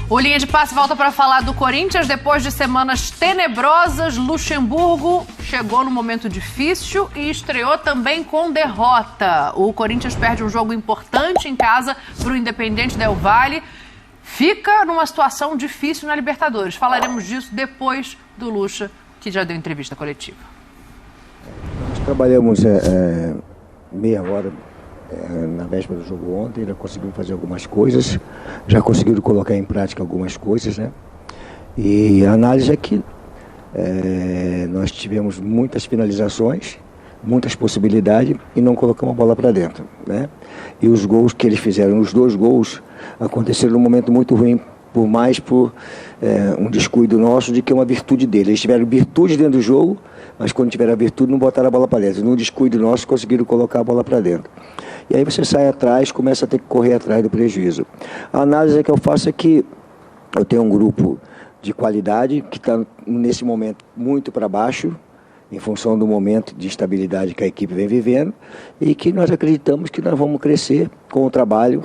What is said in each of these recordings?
O Linha de Passe volta para falar do Corinthians. Depois de semanas tenebrosas, Luxemburgo chegou no momento difícil e estreou também com derrota. O Corinthians perde um jogo importante em casa para o Independente Del Valle. Fica numa situação difícil na Libertadores. Falaremos disso depois do Luxa, que já deu entrevista coletiva. Nós trabalhamos meia hora na véspera do jogo ontem, já conseguimos fazer algumas coisas, já conseguiram colocar em prática algumas coisas, né? E a análise é que nós tivemos muitas finalizações, muitas possibilidades e não colocamos a bola para dentro, né? E os gols que eles fizeram, os 2 gols, aconteceram num momento muito ruim, por um descuido nosso de que é uma virtude deles. Eles tiveram virtude dentro do jogo, mas quando tiveram a virtude não botaram a bola para dentro. Num descuido nosso conseguiram colocar a bola para dentro. E aí você sai atrás, começa a ter que correr atrás do prejuízo. A análise que eu faço é que eu tenho um grupo de qualidade que está nesse momento muito para baixo, em função do momento de estabilidade que a equipe vem vivendo, e que nós acreditamos que nós vamos crescer com o trabalho,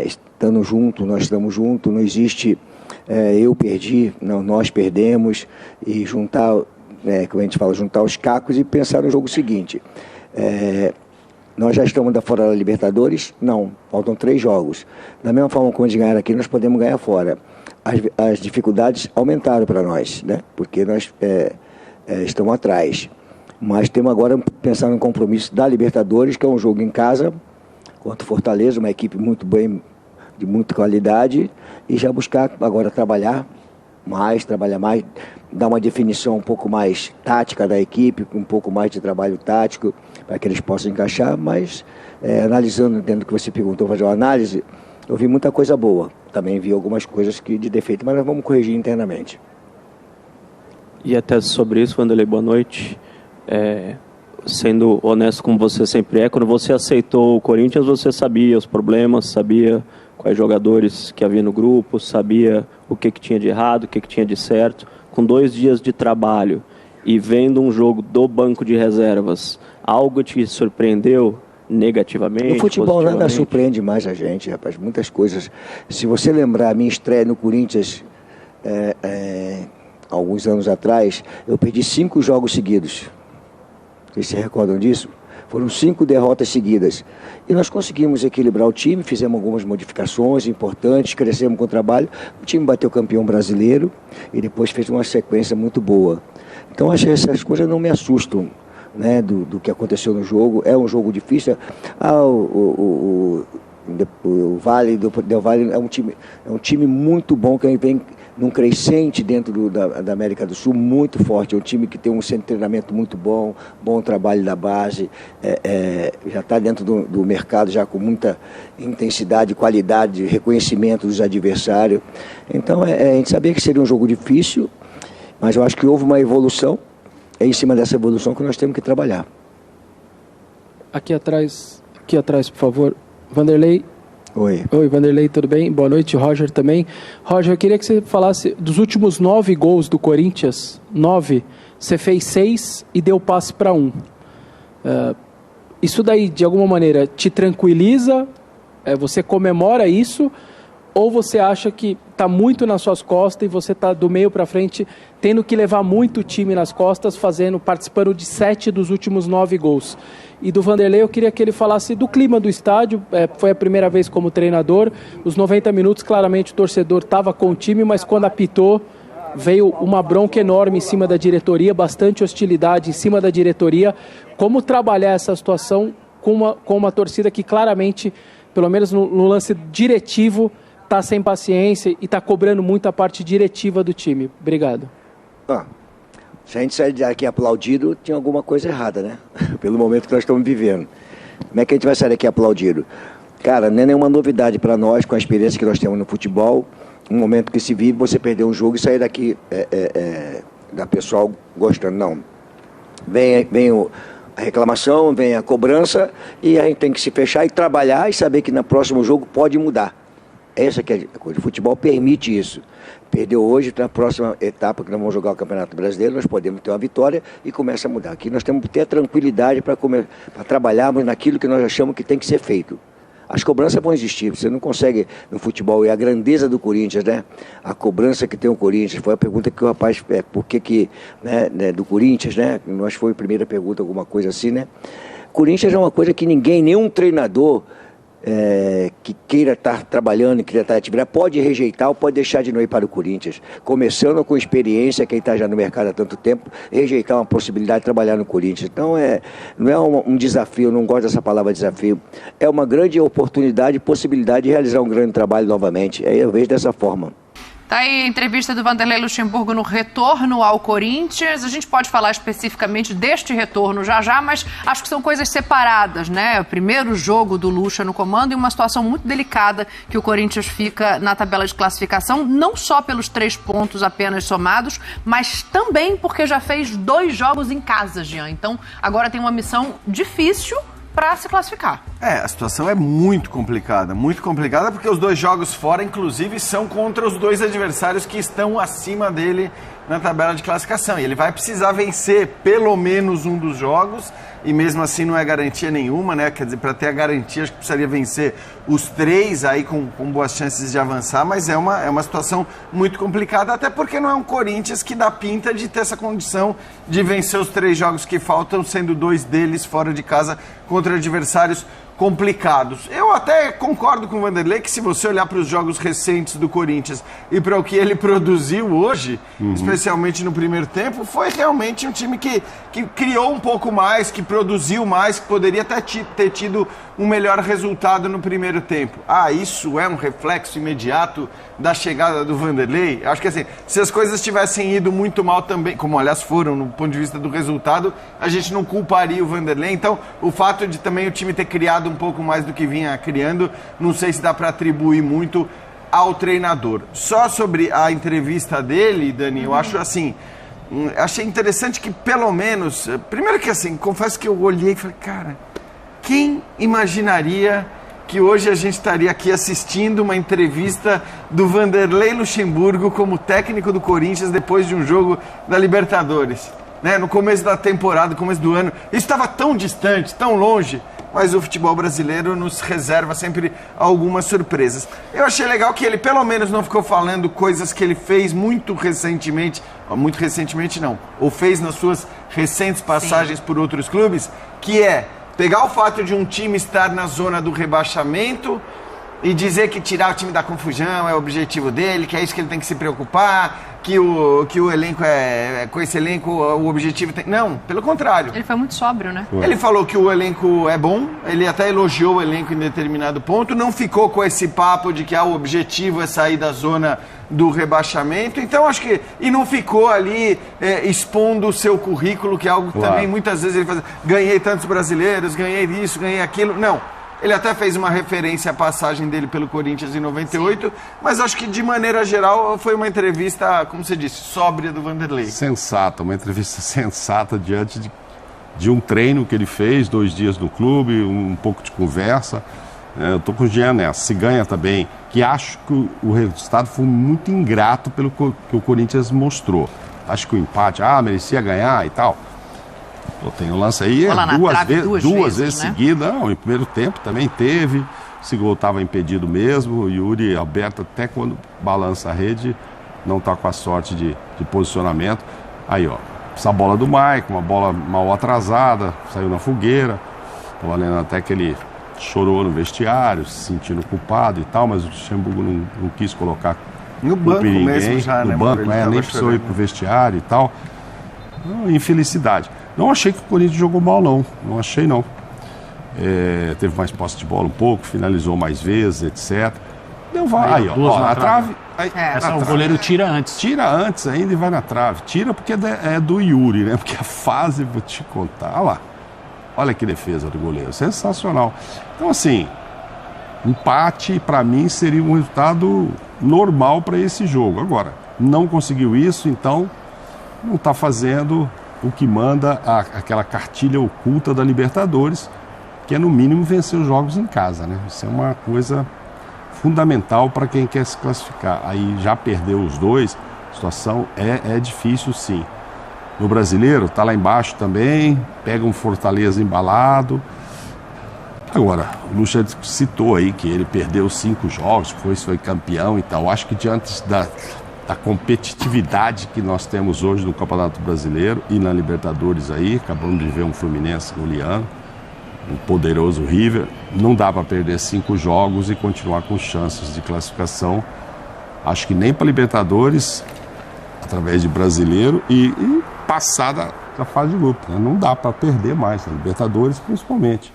estando junto, nós estamos juntos, não existe eu perdi, não, nós perdemos, e juntar, como a gente fala, juntar os cacos e pensar no jogo seguinte. Nós já estamos fora da Libertadores? Não, faltam 3 jogos. Da mesma forma como eles ganharam aqui, nós podemos ganhar fora. As dificuldades aumentaram para nós, né? Porque nós estamos atrás. Mas temos agora pensar no compromisso da Libertadores, que é um jogo em casa, contra o Fortaleza, uma equipe muito bem, de muita qualidade, e já buscar agora trabalhar mais, dar uma definição um pouco mais tática da equipe, um pouco mais de trabalho tático, para que eles possam encaixar, mas analisando, dentro do que você perguntou, fazer uma análise, eu vi muita coisa boa, também vi algumas coisas de defeito, mas nós vamos corrigir internamente. E até sobre isso, Wanderlei, boa noite. Sendo honesto como você sempre é, quando você aceitou o Corinthians, você sabia os problemas, sabia quais jogadores que havia no grupo, sabia o que tinha de errado, o que tinha de certo. Com 2 dias de trabalho e vendo um jogo do banco de reservas, algo te surpreendeu negativamente? No futebol nada surpreende mais a gente, rapaz, muitas coisas. Se você lembrar a minha estreia no Corinthians, alguns anos atrás, eu perdi 5 jogos seguidos. Vocês se recordam disso? Foram 5 derrotas seguidas. E nós conseguimos equilibrar o time, fizemos algumas modificações importantes, crescemos com o trabalho. O time bateu campeão brasileiro e depois fez uma sequência muito boa. Então, acho que essas coisas não me assustam, né, do que aconteceu no jogo. É um jogo difícil. O Del Valle é um time muito bom, que vem num crescente dentro da América do Sul, muito forte. É um time que tem um centro de treinamento muito bom trabalho da base, já está dentro do mercado, já com muita intensidade, qualidade, reconhecimento dos adversários. Então, a gente sabia que seria um jogo difícil, mas eu acho que houve uma evolução. É em cima dessa evolução que nós temos que trabalhar. Aqui atrás, por favor. Wanderlei. Oi, Wanderlei, tudo bem? Boa noite, Roger também. Roger, eu queria que você falasse dos últimos 9 gols do Corinthians. 9, você fez 6 e deu passe para 1. Isso daí, de alguma maneira, te tranquiliza? Você comemora isso? Ou você acha que está muito nas suas costas e você está do meio para frente tendo que levar muito o time nas costas, participando de 7 dos últimos 9 gols? E do Wanderlei, eu queria que ele falasse do clima do estádio. Foi a primeira vez como treinador. Os 90 minutos, claramente, o torcedor estava com o time, mas quando apitou, veio uma bronca enorme em cima da diretoria, bastante hostilidade em cima da diretoria. Como trabalhar essa situação com uma torcida que claramente, pelo menos no lance diretivo, está sem paciência e está cobrando muito a parte diretiva do time? Obrigado. Se a gente sair daqui aplaudido, tinha alguma coisa errada, né? Pelo momento que nós estamos vivendo. Como é que a gente vai sair daqui aplaudido? Cara, não é nenhuma novidade para nós, com a experiência que nós temos no futebol. Um momento que se vive, você perder um jogo e sair daqui da pessoal gostando. Não. Vem a reclamação, vem a cobrança, e a gente tem que se fechar e trabalhar e saber que no próximo jogo pode mudar. Essa que é a coisa. O futebol permite isso. Perdeu hoje, na próxima etapa que nós vamos jogar o Campeonato Brasileiro, nós podemos ter uma vitória e começa a mudar. Aqui nós temos que ter a tranquilidade para trabalharmos naquilo que nós achamos que tem que ser feito. As cobranças vão existir, você não consegue no futebol, e a grandeza do Corinthians, né? A cobrança que tem o Corinthians, foi a pergunta que o rapaz, por que né, do Corinthians, né? Nós foi a primeira pergunta, alguma coisa assim, né? Corinthians é uma coisa que ninguém, nenhum treinador que queira estar trabalhando, queira estar atividade, pode rejeitar ou pode deixar de não ir para o Corinthians. Começando com experiência, quem está já no mercado há tanto tempo, rejeitar uma possibilidade de trabalhar no Corinthians. Então, não é um desafio, eu não gosto dessa palavra desafio, é uma grande oportunidade e possibilidade de realizar um grande trabalho novamente. Aí eu vejo dessa forma. Tá aí a entrevista do Vanderlei Luxemburgo no retorno ao Corinthians. A gente pode falar especificamente deste retorno já, mas acho que são coisas separadas, né? O primeiro jogo do Lucha no comando e uma situação muito delicada que o Corinthians fica na tabela de classificação, não só pelos 3 pontos apenas somados, mas também porque já fez 2 jogos em casa, Jean. Então, agora tem uma missão difícil para se classificar. A situação é muito complicada porque os 2 jogos fora, inclusive, são contra os 2 adversários que estão acima dele na tabela de classificação. E ele vai precisar vencer pelo menos um dos jogos, e mesmo assim não é garantia nenhuma, né? Quer dizer, para ter a garantia, acho que precisaria vencer os 3 aí com boas chances de avançar, mas é uma situação muito complicada, até porque não é um Corinthians que dá pinta de ter essa condição de vencer os 3 jogos que faltam, sendo 2 deles fora de casa contra adversários complicados. Eu até concordo com o Vanderlei que se você olhar para os jogos recentes do Corinthians e para o que ele produziu hoje, especialmente no primeiro tempo, foi realmente um time que criou um pouco mais, que produziu mais, que poderia ter tido um melhor resultado no primeiro tempo. Isso é um reflexo imediato da chegada do Vanderlei? Acho que assim, se as coisas tivessem ido muito mal também, como aliás foram no ponto de vista do resultado, a gente não culparia o Vanderlei. Então, o fato de também o time ter criado um pouco mais do que vinha criando, não sei se dá para atribuir muito ao treinador. Só sobre a entrevista dele, Dani, eu acho assim, achei interessante que pelo menos, primeiro que assim, confesso que eu olhei e falei, cara, quem imaginaria que hoje a gente estaria aqui assistindo uma entrevista do Vanderlei Luxemburgo como técnico do Corinthians depois de um jogo da Libertadores, né? No começo da temporada, no começo do ano, isso estava tão distante, tão longe, mas o futebol brasileiro nos reserva sempre algumas surpresas. Eu achei legal que ele pelo menos não ficou falando coisas que ele fez muito recentemente não, ou fez nas suas recentes passagens por outros clubes, que é pegar o fato de um time estar na zona do rebaixamento e dizer que tirar o time da confusão é o objetivo dele, que é isso que ele tem que se preocupar, que o elenco com esse elenco o objetivo tem... Não, pelo contrário. Ele foi muito sóbrio, né? Ele falou que o elenco é bom, ele até elogiou o elenco em determinado ponto, não ficou com esse papo de que o objetivo é sair da zona do rebaixamento, então acho que... E não ficou ali expondo o seu currículo, que é algo que também muitas vezes ele faz. Ganhei tantos brasileiros, ganhei isso, ganhei aquilo. Não. Ele até fez uma referência à passagem dele pelo Corinthians em 98, mas acho que de maneira geral foi uma entrevista, como você disse, sóbria do Vanderlei. Sensata, uma entrevista sensata diante de um treino que ele fez, 2 dias no clube, um pouco de conversa. Eu estou com o Jean nessa, se ganha também, que acho que o resultado foi muito ingrato pelo que o Corinthians mostrou. Acho que o empate, merecia ganhar e tal. Tem um lance aí, duas vezes né? seguidas. Não, em primeiro tempo também teve. Esse gol estava impedido mesmo. O Yuri Alberto, até quando balança a rede, não está com a sorte de posicionamento. Aí, essa bola do Maicon, uma bola mal atrasada, saiu na fogueira. Estava lendo até que ele chorou no vestiário, se sentindo culpado e tal, mas o Luxemburgo não quis colocar no banco mesmo já, no né? banco, nem precisou ir pro vestiário e tal. Infelicidade. Não achei que o Corinthians jogou mal, não achei, não. Teve mais posse de bola um pouco, finalizou mais vezes, etc. Deu aí, na trave. O goleiro tira antes. Tira antes ainda e vai na trave. Tira porque é do Yuri, né? Porque a fase, vou te contar, olha lá. Olha que defesa do goleiro, sensacional. Então, assim, empate para mim seria um resultado normal para esse jogo. Agora, não conseguiu isso, então não está fazendo o que manda aquela cartilha oculta da Libertadores, que é no mínimo vencer os jogos em casa, né? Isso é uma coisa fundamental para quem quer se classificar. Aí já perdeu os 2, a situação é difícil sim. No Brasileiro, está lá embaixo também, pega um Fortaleza embalado. Agora, o Lucha citou aí que ele perdeu 5 jogos, foi campeão e tal. Acho que diante da competitividade que nós temos hoje no Campeonato Brasileiro e na Libertadores aí, acabamos de ver um Fluminense goleando, um poderoso River, não dá para perder 5 jogos e continuar com chances de classificação. Acho que nem para Libertadores, através de Brasileiro e passar da fase de grupo. Né? Não dá para perder mais, na Libertadores principalmente.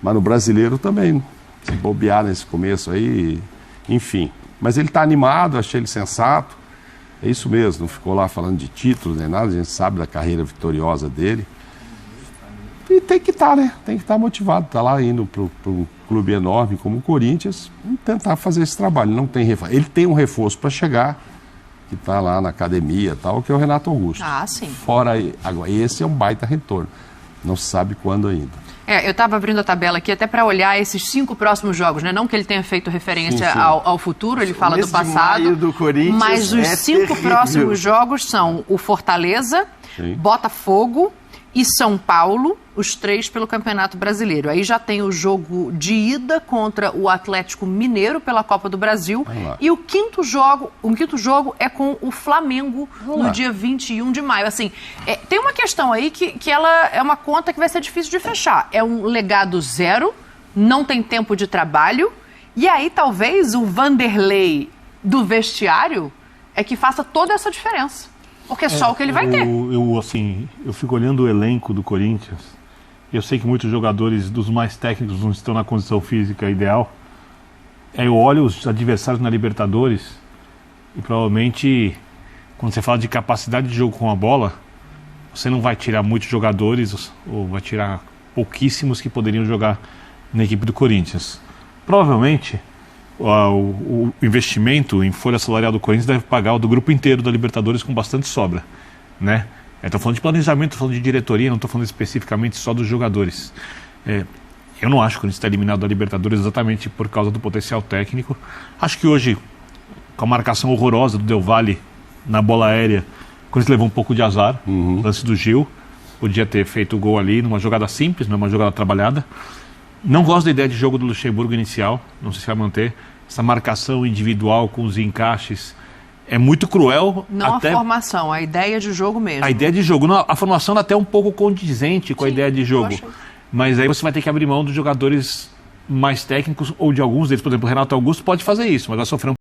Mas no Brasileiro também, se bobear nesse começo aí, enfim. Mas ele está animado, achei ele sensato. É isso mesmo, não ficou lá falando de títulos nem nada, a gente sabe da carreira vitoriosa dele. E tem que estar, né? Tem que estar motivado. Está lá indo para um clube enorme como o Corinthians e tentar fazer esse trabalho. Não tem reforço. Ele tem um reforço para chegar, que está lá na academia e tal, que é o Renato Augusto. Ah, sim. Fora aí, agora, esse é um baita retorno. Não se sabe quando ainda. Eu estava abrindo a tabela aqui até para olhar esses 5 próximos jogos, né? Não que ele tenha feito referência sim. Ao futuro, ele fala do passado. De maio do Corinthians mas os 5 próximos jogos são o Fortaleza, Sim. Botafogo e São Paulo, os 3 pelo Campeonato Brasileiro. Aí já tem o jogo de ida contra o Atlético Mineiro pela Copa do Brasil. E o quinto jogo é com o Flamengo no dia 21 de maio. Assim, tem uma questão aí que ela é uma conta que vai ser difícil de fechar. É um legado zero, não tem tempo de trabalho, e aí talvez o Vanderlei do vestiário é que faça toda essa diferença. Porque é só o que ele vai ter. Eu fico olhando o elenco do Corinthians. Eu sei que muitos jogadores dos mais técnicos não estão na condição física ideal. Eu olho os adversários na Libertadores e provavelmente, quando você fala de capacidade de jogo com a bola, você não vai tirar muitos jogadores ou vai tirar pouquíssimos que poderiam jogar na equipe do Corinthians. Provavelmente, o investimento em folha salarial do Corinthians deve pagar o do grupo inteiro da Libertadores com bastante sobra, né? Estou falando de planejamento, estou falando de diretoria, não estou falando especificamente só dos jogadores. Eu não acho que o Corinthians está eliminado da Libertadores exatamente por causa do potencial técnico. Acho que hoje, com a marcação horrorosa do Del Valle na bola aérea, o Corinthians levou um pouco de azar, lance do Gil, podia ter feito o gol ali numa jogada simples, numa jogada trabalhada. Não gosto da ideia de jogo do Luxemburgo inicial, não sei se vai manter. Essa marcação individual com os encaixes é muito cruel. Não até a formação, a ideia de jogo mesmo. A ideia de jogo. Não, a formação é até um pouco condizente com a ideia de jogo. Mas aí você vai ter que abrir mão dos jogadores mais técnicos ou de alguns deles. Por exemplo, o Renato Augusto pode fazer isso, mas vai sofrer um